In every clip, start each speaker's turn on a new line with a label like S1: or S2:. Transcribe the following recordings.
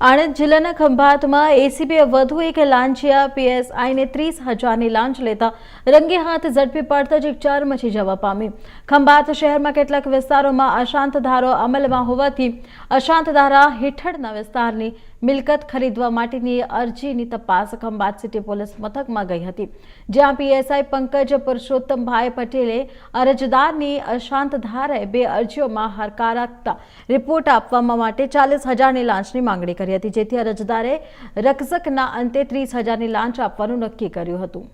S1: આણંદ જિલ્લાના ખંભાતમાં એસીબીએ વધુ એક લાંચિયા પીએસઆઈને 30,000ની લાંચ લેતા રંગે હાથ ઝડપી પડતા ચકચાર મચી જવા પામી। ખંભાત શહેરમાં કેટલાક વિસ્તારોમાં અશાંત ધારો અમલમાં હોવાથી અશાંત ધારા હેઠળના વિસ્તારની મિલકત ખરીદવા માટેની અરજીની તપાસ ખંભાત સિટી પોલીસ મથકમાં ગઈ હતી, જ્યાં પીએસઆઈ પંકજ પુરુષોત્તમભાઈ પટેલે અરજદારની અશાંત ધારાએ બે અરજીઓમાં હકારાત્મક રિપોર્ટ આપવા માટે 40,000ની લાંચની માંગણી કરી હતી, જેથી અરજદારે રકઝકના અંતે 30,000ની લાંચ આપવાનું નક્કી કર્યું હતું।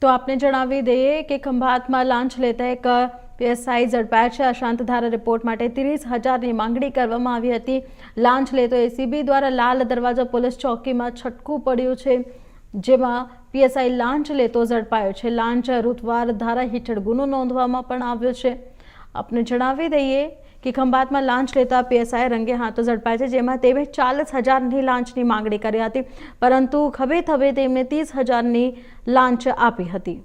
S1: તો આપને જણાવી દઈએ કે ખંભાતમાં લાંચ લેતા એક પીએસઆઈ ઝડપાયા છે। અશાંત ધારા રિપોર્ટ માટે 30,000ની માંગણી કરવામાં આવી હતી। લાંચ લેતો એસીબી દ્વારા લાલ દરવાજા પોલીસ ચોકીમાં છટકું પડ્યું છે, જેમાં પીએસઆઈ લાંચ લેતો ઝડપાયો છે। લાંચ રૂતવાર ધારા હેઠળ ગુનો નોંધવામાં પણ આવ્યો છે। આપને જણાવી દઈએ કે ખંભાતમાં લાંચ લેતા પીએસઆઈ રંગે હાથો ઝડપાયા છે, જેમાં તેમણે 40,000ની લાંચની માંગણી કરી હતી, પરંતુ ખભે ખભે તેમને 30,000ની લાંચ આપી હતી।